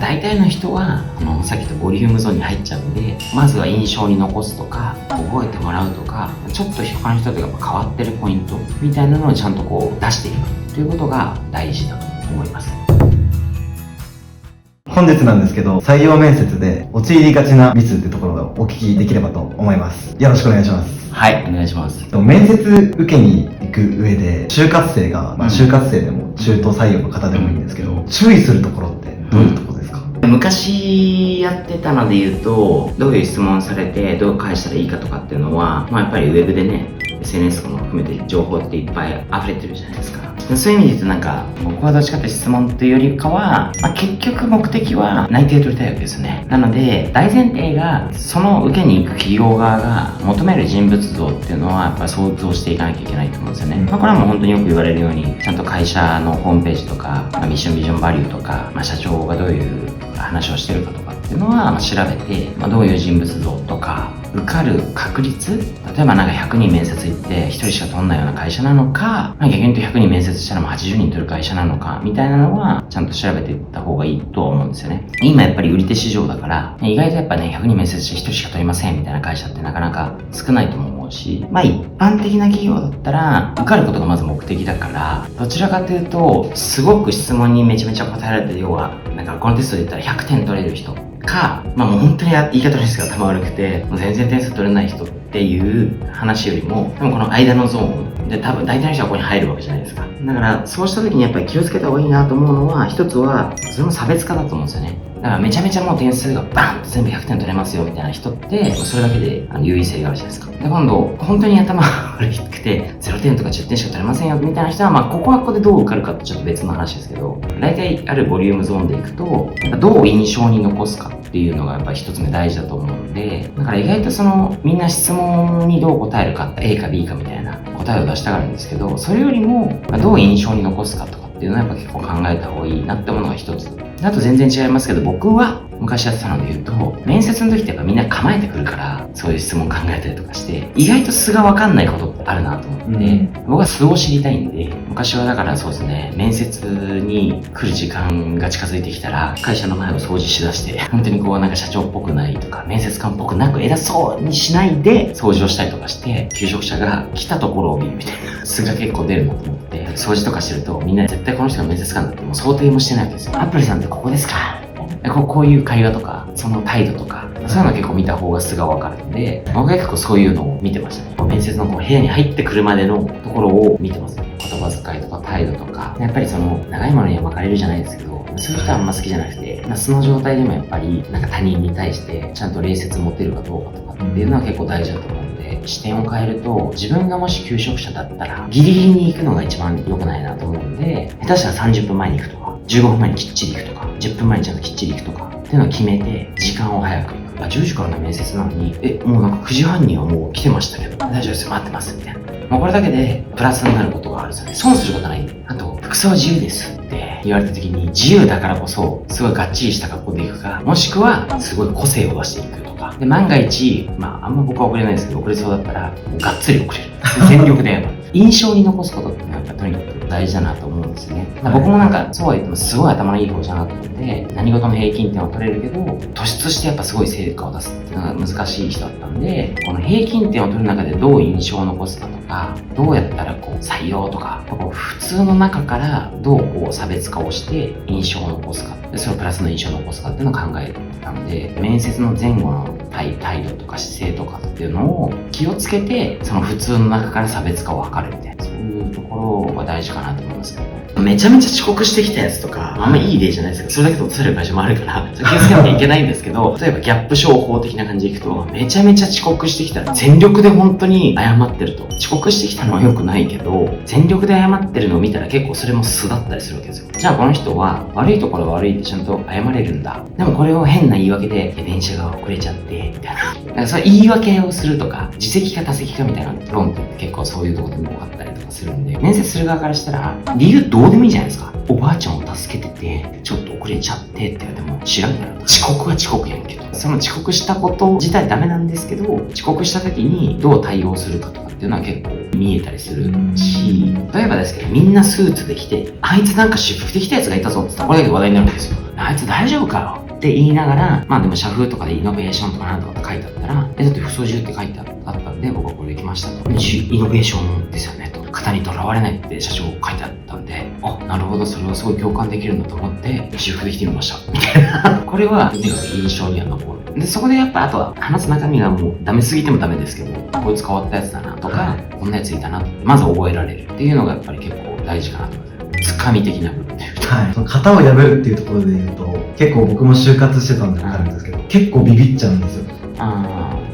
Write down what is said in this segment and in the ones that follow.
大体の人はさっき言ったボリュームゾーンに入っちゃうんで、まずは印象に残すとか覚えてもらうとか、ちょっと他の人とやっぱ変わってるポイントみたいなのをちゃんと出していくということが大事だと思います。本日なんですけど、採用面接で陥りがちなミスってところをお聞きできればと思います。よろしくお願いします。はい、お願いします。面接受けに行く上で、就活生が、就活生でも中途採用の方でもいいんですけど、注意するところってどういうところですか？昔やってたので言うと、どういう質問されてどう返したらいいかとかっていうのは、やっぱりウェブでね、SNS も含めて情報っていっぱい溢れてるじゃないですか。そういう意味で言うと僕はどっちかって質問っていうよりかは、結局目的は内定を取りたいわけですよね。なので大前提が、その受けに行く企業側が求める人物像っていうのはやっぱり想像していかなきゃいけないと思うんですよね。これはもう本当によく言われるように、ちゃんと会社のホームページとか、ミッションビジョンバリューとか、社長がどういう話をしてるかとかっていうのは調べて、どういう人物像とか受かる確率、例えば100人面接行って1人しか取んないような会社なのか、逆に言うと100人面接したらもう80人取る会社なのかみたいなのはちゃんと調べていった方がいいとは思うんですよね。今やっぱり売り手市場だから、意外とやっぱね、100人面接して1人しか取りませんみたいな会社ってなかなか少ないとも思うし、一般的な企業だったら受かることがまず目的だから、どちらかというとすごく質問にめちゃめちゃ答えられて、要はこのテストで言ったら100点取れる人か、もう本当に言い方ですけど頭悪くてもう全然点数取れない人っていう話よりも、でもこの間のゾーンで多分大体の人はここに入るわけじゃないですか。だからそうした時にやっぱり気をつけた方がいいなと思うのは、一つはそれも差別化だと思うんですよね。だからめちゃめちゃもう点数がバンと全部100点取れますよみたいな人って、それだけで優位性があるじゃないですか。で今度本当に頭が悪くて0点とか10点しか取れませんよみたいな人は、ここはここでどう受かるかってちょっと別の話ですけど、大体あるボリュームゾーンでいくとどう印象に残すかっていうのがやっぱり一つ目大事だと思うんで、だから意外とみんな質問にどう答えるかって A か B かみたいな答えを出したがるんですけど、それよりもどう印象に残すかとかっていうのはやっぱ結構考えた方がいいなってものが一つ。あと全然違いますけど、僕は昔やってたので言うと、面接の時ってやっぱみんな構えてくるから、そういう質問考えたりとかして、意外と素が分かんないことってあるなと思って、僕は素を知りたいんで、昔はだからそうですね、面接に来る時間が近づいてきたら、会社の前を掃除しだして、本当に社長っぽくないとか、面接官っぽくなく偉そうにしないで掃除をしたりとかして、求職者が来たところを見るみたいな、素が結構出るなと思って、掃除とかしてると、みんな絶対この人が面接官だってもう想定もしてないわけですよ。アプリさんってここですか？こういう会話とか、その態度とか、そういうの結構見た方が素が分かるんで、僕は結構そういうのを見てましたね。面接の部屋に入ってくるまでのところを見てますね。言葉遣いとか態度とか、やっぱり長いものには巻かれるじゃないですけど、そういう人はあんま好きじゃなくて、素の状態でもやっぱり他人に対してちゃんと礼節持てるかどうかとかっていうのは結構大事だと思うんで、視点を変えると、自分がもし求職者だったらギリギリに行くのが一番良くないなと思うんで、下手したら30分前に行くとか、15分前にきっちり行くとか、10分前にちゃんときっちり行くとかっていうのを決めて、時間を早く行く。10時からの面接なのに、もう9時半にはもう来てましたけど、大丈夫ですよ、待ってますみたいな。これだけでプラスになることがあるんですよね。損することないんで。あと、服装自由ですって言われた時に、自由だからこそ、すごいがっちりした格好で行くか、もしくは、すごい個性を出していくとか。で、万が一、あんま僕は遅れないですけど、遅れそうだったら、がっつり遅れる。全力でやる。印象に残すことってやっぱとにかく大事だなと思うんですよね。僕もそうは言ってもすごい頭のいい方じゃなくて、何事も平均点は取れるけど、突出してやっぱすごい成果を出すっていうのが難しい人だったんで、この平均点を取る中でどう印象を残すかとか、どうやったら採用とか、普通の中からどう差別化をして印象を残すか、それをプラスの印象を残すかっていうのを考えたので、面接の前後の態度とか姿勢とかっていうのを気をつけて、その普通の中から差別化を図るみたいな、そういうところが大事かなと思いますけどね。めちゃめちゃ遅刻してきたやつとか、あんまいい例じゃないですけど、それだけで落とされる会社もあるから、気をつけなきゃいけないんですけど、例えばギャップ商法的な感じでいくと、めちゃめちゃ遅刻してきたら、全力で本当に謝ってると。遅刻してきたのは良くないけど、全力で謝ってるのを見たら結構それも素だったりするわけですよ。じゃあこの人は、悪いところは悪いってちゃんと謝れるんだ。でもこれを変な言い訳で、電車が遅れちゃって、みたいな。だからそれ言い訳をするとか、自責か他責かみたいな論って結構そういうところでも多かったりとかするんで、面接する側からしたら、理由どうでもいいじゃないですか。おばあちゃんを助けてて、ちょっと遅れちゃってって言われても知らんから。遅刻は遅刻やんけど。その遅刻したこと自体ダメなんですけど、遅刻した時にどう対応するかとかっていうのは結構見えたりするし、例えばですけど、みんなスーツで来て、あいつなんか私服で来たやつがいたぞって言ったら、これだけ話題になるんですよ。あいつ大丈夫かよって言いながら、まあでも社風とかでイノベーションとかなんとかって書いてあったら、だって不操縦って書いてあったんで、僕はこれで来ましたと。イノベーションですよねと。型にとらわれないって社長書いてあったんで、あ、なるほど、それはすごい共感できるんだと思って、私服で来てみました。みたいな。これは、とにかく印象には残る。で、そこでやっぱあとは話す中身がもうダメすぎてもダメですけど、こいつ変わったやつだなとか、こんなやついたなって、まず覚えられるっていうのがやっぱり結構大事かなと思います。つかみ的な部分で。はい。その型を破るっていうところで言うと、結構僕も就活してたんでわかるんですけど、結構ビビっちゃうんですよ。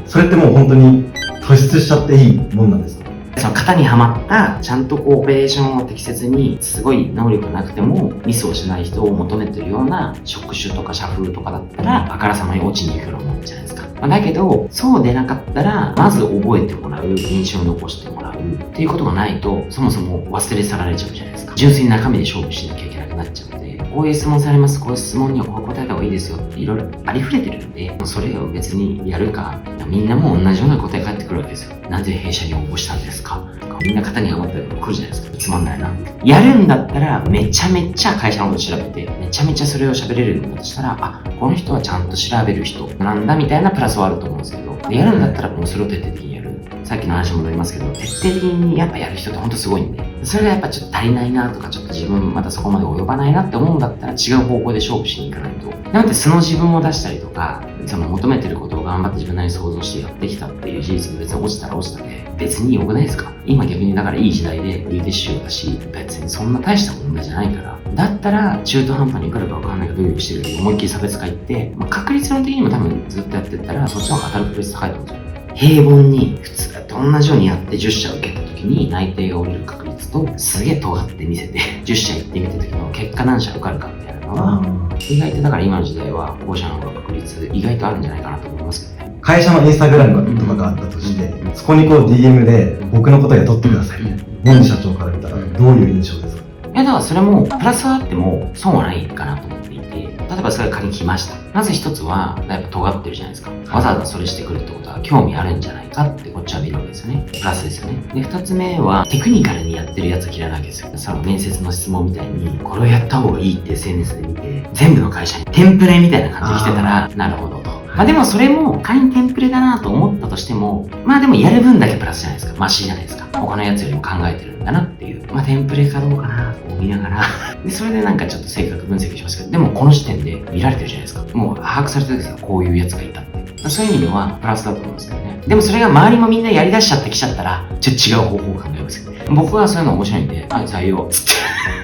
それってもう本当に突出しちゃっていいもんなんですか？その型にはまった、ちゃんとこうオペレーションを適切に、すごい能力なくてもミスをしない人を求めてるような職種とか社風とかだったら、あからさまに落ちに行くようなもんじゃないですか。だけど、そうでなかったら、まず覚えてもらう、印象を残してもらうっていうことがないと、そもそも忘れ去られちゃうじゃないですか。純粋に中身で勝負しなきゃいけなくなっちゃうので、こういう質問されます、こういう質問にはこう答えた方がいいですよっていろいろありふれてるんで、それを別にやるか、みんなも同じような答え返ってくるわけですよ。なぜ弊社に応募したんですか？みんな型にはまったら来るじゃないですか。つまんないな。やるんだったら、めちゃめちゃ会社のこと調べて、めちゃめちゃそれを喋れるんだとしたら、あ、この人はちゃんと調べる人なんだみたいなプラスはあると思うんですけど、やるんだったらもうそれを徹底的にやる。さっきの話に戻りますけど、徹底的にやっぱやる人ってほんとすごいんで、それがやっぱちょっと足りないなとか、ちょっと自分またそこまで及ばないなって思うんだったら違う方向で勝負しに行かないと。なので素の自分を出したりとか、その求めてることを頑張って自分なりに想像してやってきたっていう事実が別に落ちたら落ちたで、別に良くないですか？今逆にだからいい時代で売り手市場だし、別にそんな大した問題じゃないから、だったら中途半端にいくらか分かんないけど努力してるより思いっきり差別化いって、確率論的にも多分ずっとやってったらそっちの方が当たる確率高いと思うんですよ。平凡に普通と同じようにやって10社受けた時に内定が降りる確率と、すげえ尖って見せて10社行ってみた時の結果何社受かるかみたいなのは、意外とだから今の時代は後者の方が確率意外とあるんじゃないかなと思いますけどね。会社のインスタグラムとかがあったとして、そこにこう DM で僕のこと雇ってくださいみたいな。ゴン社長から見たらどういう印象ですか？いやだからそれもプラスはあっても損はないかなと思っていて、例えばそれが仮に来ました。まず一つはやっぱ尖ってるじゃないですか。わざわざそれしてくるってことは興味あるんじゃないかってこっちは見るわけですよね。プラスですよね。で、二つ目はテクニカルにやってるやつは嫌いなわけですよ。その面接の質問みたいにこれをやった方がいいって SNS で見て、全部の会社にテンプレみたいな感じで来てたら、なるほどと。まあでもそれも仮にテンプレだなと思ったとしても、まあでもやる分だけプラスじゃないですか。マシじゃないですか。他のやつよりも考えてるんだなっていう。まあテンプレかどうかなと思いながらで、それでなんかちょっと性格分析しますけど、でもこの時点で見られてるじゃないですか。もう把握されてるんですよ。こういうやつがいたって。そういう意味ではプラスだと思うんですけどね。でもそれが周りもみんなやり出しちゃってきちゃったら、ちょっと違う方法を考えますけどね。僕はそういうの面白いんで、はい、採用。つって。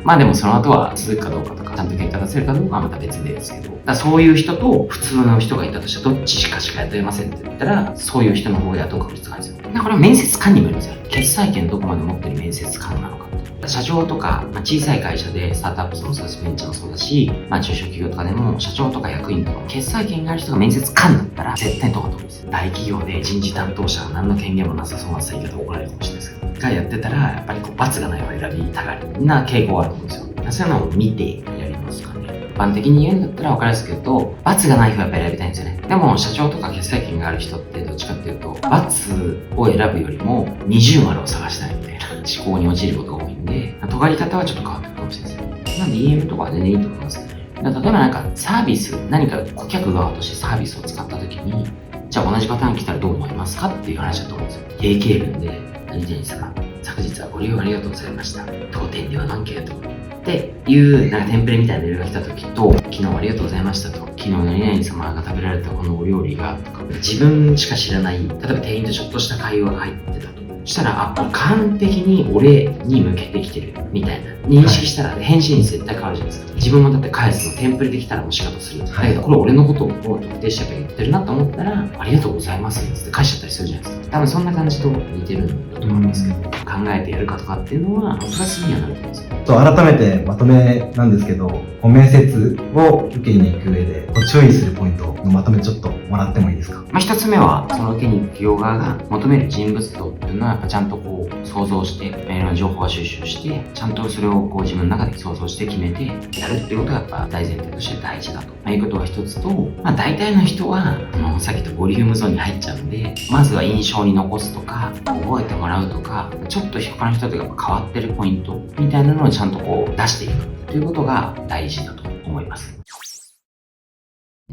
まあでもその後は続くかどうかとか、ちゃんと結果出せるかどうかはまた別ですけど。だからそういう人と普通の人がいたとして、どっちしか雇えませんって言ったら、そういう人の方が雇う確率が高いんですよ。だからこれは面接官にもよりますよ。決裁権どこまで持ってる面接官なのか。社長とか、小さい会社でスタートアップもそうだし、ベンチャーもそうだし、中小企業とかでも社長とか役員とか決裁権がある人が面接官だったら絶対通ると思うんですよ。大企業で人事担当者が何の権限もなさそうな言い方怒られるかもしれないですけど、がやってたらやっぱり罰がないを選びたがりな傾向があると思うんですよ。そういうのを見てやりますかね。一般的に言うんだったら分かりやすく言うと、罰がない人はやっぱり選びたいんですよね。でも社長とか決裁権がある人ってどっちかっていうと、罰を選ぶよりも二重丸を探したいみたいな思考に陥ることが多いんで、尖り方はちょっと変わってくるかもしれないですね。なんで DM とかは全然いいと思いますけどね。例えばなんかサービス、何か顧客側としてサービスを使った時に、じゃあ同じパターン来たらどう思いますかっていう話だと思うんですよ。経営文で、何々様、昨日はご利用ありがとうございました。当店では何件とっていうなんかテンプレみたいなメールが来た時と、昨日ありがとうございましたと、昨日何々様が食べられたこのお料理がとか、自分しか知らない、例えば店員とちょっとした会話が入ってたとしたら、あ、完璧に俺に向けてきてるみたいな認識したら返信率絶対変わるじゃないですか。自分もだって返すのテンプレできたらもう仕方する。だけどこれ俺のことを特定しちゃって言ってるなと思ったら、ありがとうございますって返しちゃったりするじゃないですか。多分そんな感じと似てるんだと思いますけど、考えてやるかとかっていうのはプラスにはなると思うんですよ。改めてまとめなんですけど、面接を受けに行く上で注意するポイントのまとめちょっともらってもいいですか？一つ目は、その受けに行く企業側が求める人物像っていうのはやっぱちゃんとこう想像して、いろんな情報を収集して、ちゃゃんとそれをこう自分の中で想像して決めてやるっていうことがやっぱ大前提として大事だと、いうことが一つと、大体の人はさっき言ったボリュームゾーンに入っちゃうんで、まずは印象に残すとか覚えてもらうとか、ちょっと他の人とやっぱ変わってるポイントみたいなのをちゃんとこう出していくということが大事だと思います。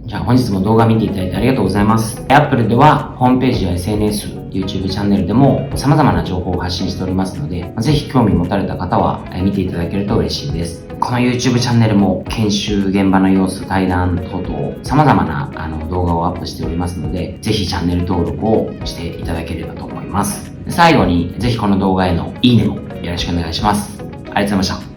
じゃあ本日も動画見ていただいてありがとうございます。Apple ではホームページや SNS、YouTube チャンネルでも様々な情報を発信しておりますので、ぜひ興味持たれた方は見ていただけると嬉しいです。この YouTube チャンネルも研修現場の様子、対談等々様々な動画をアップしておりますので、ぜひチャンネル登録をしていただければと思います。最後にぜひこの動画へのいいねもよろしくお願いします。ありがとうございました。